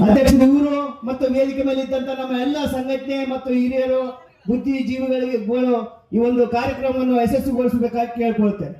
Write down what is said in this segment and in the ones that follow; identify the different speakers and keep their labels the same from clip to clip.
Speaker 1: ಅಧ್ಯಕ್ಷರು ಇವರು ಮತ್ತು ವೇದಿಕೆ ಮೇಲೆ ಇದ್ದಂತ ನಮ್ಮ ಎಲ್ಲ ಸಂಘಟನೆ ಮತ್ತು ಹಿರಿಯರು ಬುದ್ಧಿಜೀವಿಗಳಿಗೆ ಈ ಒಂದು ಕಾರ್ಯಕ್ರಮವನ್ನು ಯಶಸ್ವಿಗೊಳಿಸಬೇಕಾಗಿ ಕೇಳ್ಕೊಳ್ತೇನೆ.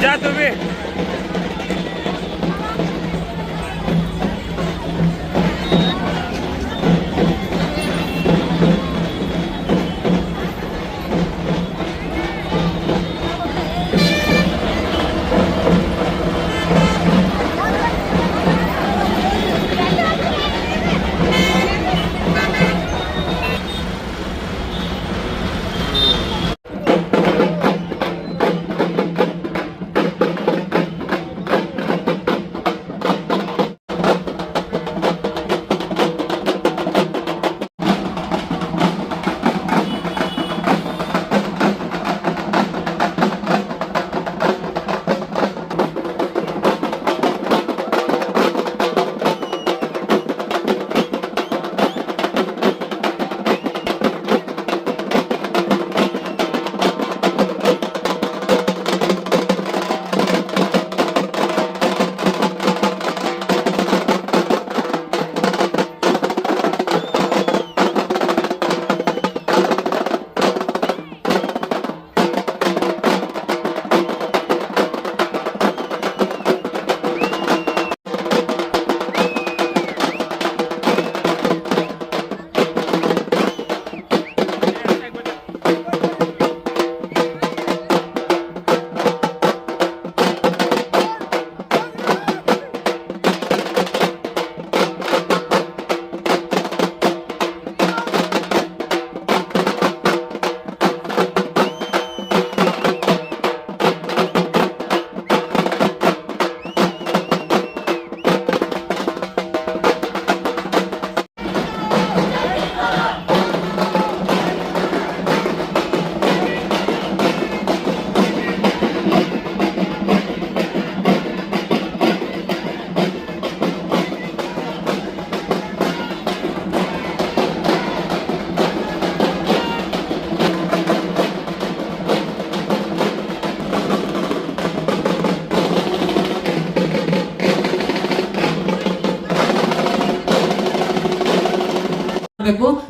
Speaker 2: जा तुम्ही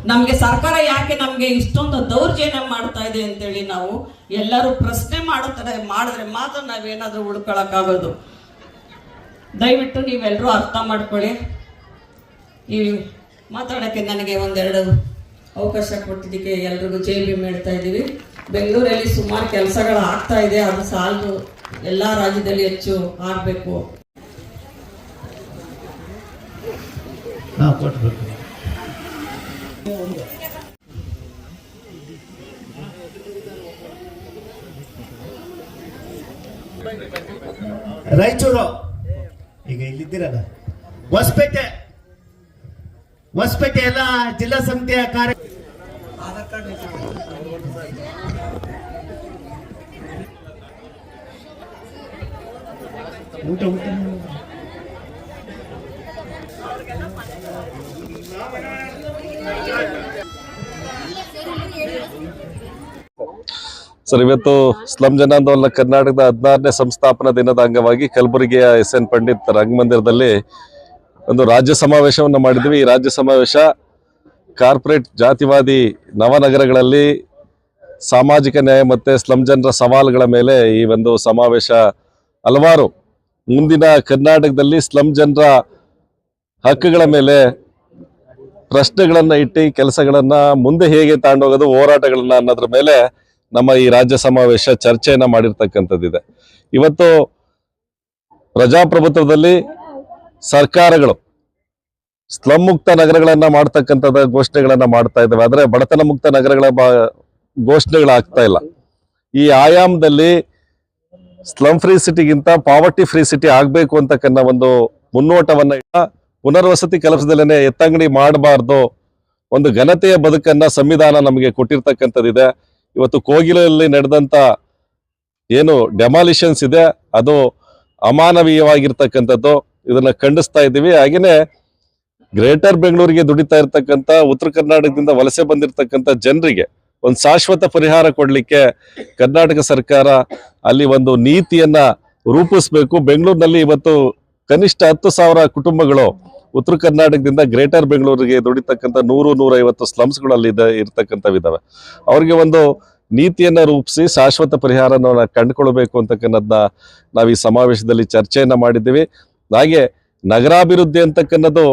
Speaker 3: ನಮ್ಗೆ ಸರ್ಕಾರ ಯಾಕೆ ನಮ್ಗೆ ಇಷ್ಟೊಂದು ದೌರ್ಜನ್ಯ ಮಾಡ್ತಾ ಇದೆ ಅಂತೇಳಿ ನಾವು ಎಲ್ಲರೂ ಪ್ರಶ್ನೆ ಮಾಡಿದ್ರೆ ಮಾತ್ರ ನಾವೇನಾದ್ರೂ ಉಳ್ಕೊಳಕ್ಕಾಗೋದು. ದಯವಿಟ್ಟು ನೀವೆಲ್ಲರೂ ಅರ್ಥ ಮಾಡ್ಕೊಳ್ಳಿ. ಈ ಮಾತಾಡೋಕ್ಕೆ ನನಗೆ ಒಂದೆರಡು ಅವಕಾಶ ಕೊಟ್ಟಿದ್ದಕ್ಕೆ ಎಲ್ರಿಗೂ ಜೈ ಭೀಮ್ ಹೇಳ್ತಾ ಇದ್ದೀವಿ. ಬೆಂಗಳೂರಲ್ಲಿ ಸುಮಾರು ಕೆಲಸಗಳು ಆಗ್ತಾ ಇದೆ, ಅದು ಸಾಲದು, ಎಲ್ಲ ರಾಜ್ಯದಲ್ಲಿ ಹೆಚ್ಚು ಆಗಬೇಕು.
Speaker 1: ರಾಯಚೂರು ಈಗ ಇಲ್ಲಿದ್ದೀರಲ್ಲ, ಹೊಸಪೇಟೆ ಎಲ್ಲ ಜಿಲ್ಲಾ ಸಮಿತಿಯ ಕಾರ್ಯ
Speaker 4: ಸರ್, ಇವತ್ತು ಸ್ಲಮ್ ಜನಾಂದೋಲನ ಕರ್ನಾಟಕದ 16ನೇ ಸಂಸ್ಥಾಪನಾ ದಿನದ ಅಂಗವಾಗಿ ಕಲಬುರಗಿಯ SN ಪಂಡಿತ್ ರಂಗಮಂದಿರದಲ್ಲಿ ಒಂದು ರಾಜ್ಯ ಸಮಾವೇಶವನ್ನು ಮಾಡಿದ್ವಿ. ಈ ರಾಜ್ಯ ಸಮಾವೇಶ ಕಾರ್ಪೊರೇಟ್ ಜಾತಿವಾದಿ ನವನಗರಗಳಲ್ಲಿ ಸಾಮಾಜಿಕ ನ್ಯಾಯ ಮತ್ತು ಸ್ಲಮ್ ಜನರ ಸವಾಲುಗಳ ಮೇಲೆ ಈ ಒಂದು ಸಮಾವೇಶ ಹಲವಾರು ಮುಂದಿನ ಕರ್ನಾಟಕದಲ್ಲಿ ಸ್ಲಮ್ ಜನರ ಹಕ್ಕುಗಳ ಮೇಲೆ ಪ್ರಶ್ನೆಗಳನ್ನು ಇಟ್ಟು ಕೆಲಸಗಳನ್ನು ಮುಂದೆ ಹೇಗೆ ತಗೊಂಡೋಗೋದು, ಹೋರಾಟಗಳನ್ನು ಅನ್ನೋದ್ರ ಮೇಲೆ ನಮ್ಮ ಈ ರಾಜ್ಯ ಸಮಾವೇಶ ಚರ್ಚೆಯನ್ನ ಮಾಡಿರ್ತಕ್ಕಂಥದ್ದಿದೆ. ಇವತ್ತು ಪ್ರಜಾಪ್ರಭುತ್ವದಲ್ಲಿ ಸರ್ಕಾರಗಳು ಸ್ಲಮ್ ಮುಕ್ತ ನಗರಗಳನ್ನ ಮಾಡ್ತಕ್ಕಂಥದ್ದು ಘೋಷಣೆಗಳನ್ನ ಮಾಡ್ತಾ ಇದ್ದಾವೆ, ಆದರೆ ಬಡತನ ಮುಕ್ತ ನಗರಗಳ ಘೋಷಣೆಗಳಾಗ್ತಾ ಇಲ್ಲ. ಈ ಆಯಾಮದಲ್ಲಿ ಸ್ಲಮ್ ಫ್ರೀ ಸಿಟಿಗಿಂತ ಪಾವರ್ಟಿ ಫ್ರೀ ಸಿಟಿ ಆಗ್ಬೇಕು ಅಂತಕ್ಕನ್ನ ಒಂದು ಮುನ್ನೋಟವನ್ನ ಪುನರ್ವಸತಿ ಕೆಲಸದಲ್ಲೇನೆ ಎತ್ತಂಗಡಿ ಮಾಡಬಾರ್ದು, ಒಂದು ಘನತೆಯ ಬದುಕನ್ನ ಸಂವಿಧಾನ ನಮಗೆ ಕೊಟ್ಟಿರ್ತಕ್ಕಂಥದ್ದಿದೆ. ಇವತ್ತು ಕೋಗಿಲಲ್ಲಿ ನಡೆದಂತ ಏನು ಡೆಮಾಲಿಷನ್ಸ್ ಇದೆ ಅದು ಅಮಾನವೀಯವಾಗಿರ್ತಕ್ಕಂಥದ್ದು, ಇದನ್ನ ಖಂಡಿಸ್ತಾ ಇದ್ದೀವಿ. ಹಾಗೇನೆ ಗ್ರೇಟರ್ ಬೆಂಗಳೂರಿಗೆ ದುಡಿತಾ ಇರ್ತಕ್ಕಂಥ ಉತ್ತರ ಕರ್ನಾಟಕದಿಂದ ವಲಸೆ ಬಂದಿರತಕ್ಕಂಥ ಜನರಿಗೆ ಒಂದು ಶಾಶ್ವತ ಪರಿಹಾರ ಕೊಡ್ಲಿಕ್ಕೆ ಕರ್ನಾಟಕ ಸರ್ಕಾರ ಅಲ್ಲಿ ಒಂದು ನೀತಿಯನ್ನ ರೂಪಿಸ್ಬೇಕು. ಬೆಂಗಳೂರಿನಲ್ಲಿ ಇವತ್ತು ಕನಿಷ್ಠ 10,000 ಕುಟುಂಬಗಳು ಉತ್ತರ ಕರ್ನಾಟಕದಿಂದ ಗ್ರೇಟರ್ ಬೆಂಗಳೂರಿಗೆ ದುಡಿತಕ್ಕಂಥ 100-150 ಸ್ಲಮ್ಸ್ಗಳು ಅಲ್ಲಿ ಇರ್ತಕ್ಕಂಥವಿದ್ದಾವೆ. ಅವ್ರಿಗೆ ಒಂದು ನೀತಿಯನ್ನ ರೂಪಿಸಿ ಶಾಶ್ವತ ಪರಿಹಾರನ ಕಂಡುಕೊಳ್ಬೇಕು ಅಂತಕ್ಕನ್ನೋದನ್ನ ನಾವು ಈ ಸಮಾವೇಶದಲ್ಲಿ ಚರ್ಚೆಯನ್ನ ಮಾಡಿದ್ದೀವಿ. ಹಾಗೆ ನಗರಾಭಿವೃದ್ಧಿ ಅಂತಕ್ಕನ್ನೋದು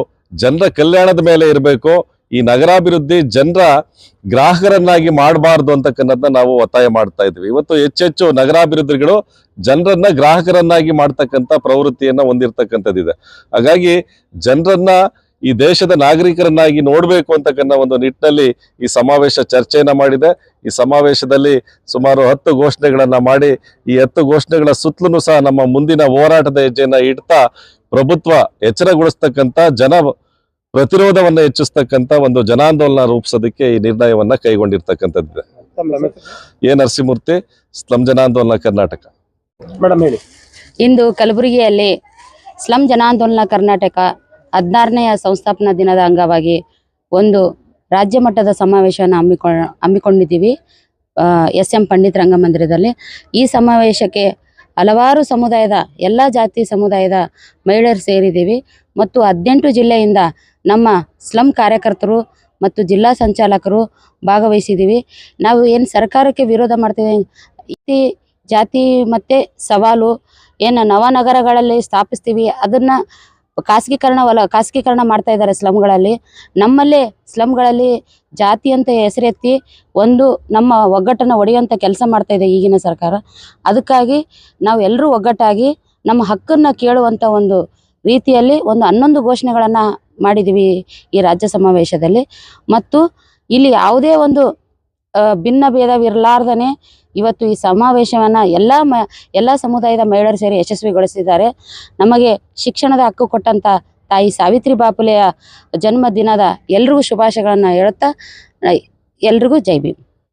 Speaker 4: ಜನರ ಕಲ್ಯಾಣದ ಮೇಲೆ ಇರಬೇಕು. ಈ ನಗರಾಭಿವೃದ್ಧಿ ಜನರ ಗ್ರಾಹಕರನ್ನಾಗಿ ಮಾಡಬಾರ್ದು ಅಂತಕ್ಕನ್ನೋದನ್ನ ನಾವು ಒತ್ತಾಯ ಮಾಡ್ತಾ ಇದ್ವಿ. ಇವತ್ತು ಹೆಚ್ಚೆಚ್ಚು ನಗರಾಭಿವೃದ್ಧಿಗಳು ಜನರನ್ನ ಗ್ರಾಹಕರನ್ನಾಗಿ ಮಾಡ್ತಕ್ಕಂಥ ಪ್ರವೃತ್ತಿಯನ್ನ ಹೊಂದಿರತಕ್ಕಂಥದ್ದಿದೆ. ಹಾಗಾಗಿ ಜನರನ್ನ ಈ ದೇಶದ ನಾಗರಿಕರನ್ನಾಗಿ ನೋಡ್ಬೇಕು ಅಂತಕ್ಕನ್ನ ಒಂದು ನಿಟ್ಟಿನಲ್ಲಿ ಈ ಸಮಾವೇಶ ಚರ್ಚೆಯನ್ನ ಮಾಡಿದೆ. ಈ ಸಮಾವೇಶದಲ್ಲಿ ಸುಮಾರು 10 ಘೋಷಣೆಗಳನ್ನ ಮಾಡಿ ಈ 10 ಘೋಷಣೆಗಳ ಸುತ್ತಲೂ ಸಹ ನಮ್ಮ ಮುಂದಿನ ಹೋರಾಟದ ಹೆಜ್ಜೆಯನ್ನ ಇಡ್ತಾ ಪ್ರಭುತ್ವ ಎಚ್ಚರಗೊಳಿಸ್ತಕ್ಕಂಥ ಜನ ಪ್ರತಿರೋಧವನ್ನ ಹೆಚ್ಚಿಸ್ತಕ್ಕಂಥ ಒಂದು ಜನಾಂದೋಲನ ರೂಪಿಸೋದಕ್ಕೆ ಈ ನಿರ್ಣಯವನ್ನ ಕೈಗೊಂಡಿರ್ತಕ್ಕಂಥದ್ದಿದೆ. ಎ ನರಸಿಂಹಮೂರ್ತಿ, ಸ್ಲಮ್ ಜನಾಂದೋಲನ ಕರ್ನಾಟಕ.
Speaker 5: ಮೇಡಮ್ ಹೇಳಿ. ಇಂದು ಕಲಬುರಗಿಯಲ್ಲಿ ಸ್ಲಮ್ ಜನಾಂದೋಲನ ಕರ್ನಾಟಕ 16ನೇ ಸಂಸ್ಥಾಪನಾ ದಿನದ ಅಂಗವಾಗಿ ಒಂದು ರಾಜ್ಯ ಮಟ್ಟದ ಸಮಾವೇಶವನ್ನು ಹಮ್ಮಿಕೊಂಡಿದ್ದೀವಿ SN ಪಂಡಿತ್ ರಂಗಮಂದಿರದಲ್ಲಿ. ಈ ಸಮಾವೇಶಕ್ಕೆ ಹಲವಾರು ಸಮುದಾಯದ ಎಲ್ಲ ಜಾತಿ ಸಮುದಾಯದ ಮಹಿಳೆಯರು ಸೇರಿದ್ದೀವಿ ಮತ್ತು 18 ಜಿಲ್ಲೆಯಿಂದ ನಮ್ಮ ಸ್ಲಮ್ ಕಾರ್ಯಕರ್ತರು ಮತ್ತು ಜಿಲ್ಲಾ ಸಂಚಾಲಕರು ಭಾಗವಹಿಸಿದ್ದೀವಿ. ನಾವು ಏನು ಸರ್ಕಾರಕ್ಕೆ ವಿರೋಧ ಮಾಡ್ತೀವಿ, ಈ ಜಾತಿ ಮತ್ತು ಸವಾಲು ಏನು ನವನಗರಗಳಲ್ಲಿ ಸ್ಥಾಪಿಸ್ತೀವಿ ಅದನ್ನು ಖಾಸಗೀಕರಣ ಮಾಡ್ತಾ ಇದ್ದಾರೆ ಸ್ಲಮ್ಗಳಲ್ಲಿ. ನಮ್ಮಲ್ಲೇ ಸ್ಲಮ್ಗಳಲ್ಲಿ ಜಾತಿ ಅಂತ ಹೆಸರೆತ್ತಿ ಒಂದು ನಮ್ಮ ಒಗ್ಗಟ್ಟನ್ನು ಒಡೆಯುವಂಥ ಕೆಲಸ ಮಾಡ್ತಾ ಇದೆ ಈಗಿನ ಸರ್ಕಾರ. ಅದಕ್ಕಾಗಿ ನಾವು ಎಲ್ಲರೂ ಒಗ್ಗಟ್ಟಾಗಿ ನಮ್ಮ ಹಕ್ಕನ್ನು ಕೇಳುವಂಥ ಒಂದು ರೀತಿಯಲ್ಲಿ ಒಂದು 11 ಘೋಷಣೆಗಳನ್ನು ಮಾಡಿದ್ದೀವಿ ಈ ರಾಜ್ಯ ಸಮಾವೇಶದಲ್ಲಿ. ಮತ್ತು ಇಲ್ಲಿ ಯಾವುದೇ ಒಂದು ಭಿನ್ನ ಭೇದವಿರಲಾರ್ದೇ ಇವತ್ತು ಈ ಸಮಾವೇಶವನ್ನು ಎಲ್ಲ ಸಮುದಾಯದ ಮಹಿಳೆಯರು ಸೇರಿ ಯಶಸ್ವಿಗೊಳಿಸಿದ್ದಾರೆ. ನಮಗೆ ಶಿಕ್ಷಣದ ಹಕ್ಕು ಕೊಟ್ಟಂಥ ತಾಯಿ ಸಾವಿತ್ರಿ ಬಾಪುಲೆಯ ಜನ್ಮದಿನದ ಎಲ್ರಿಗೂ ಶುಭಾಶಯಗಳನ್ನು ಹೇಳುತ್ತಾ ಎಲ್ರಿಗೂ ಜೈ ಭೀಮ್.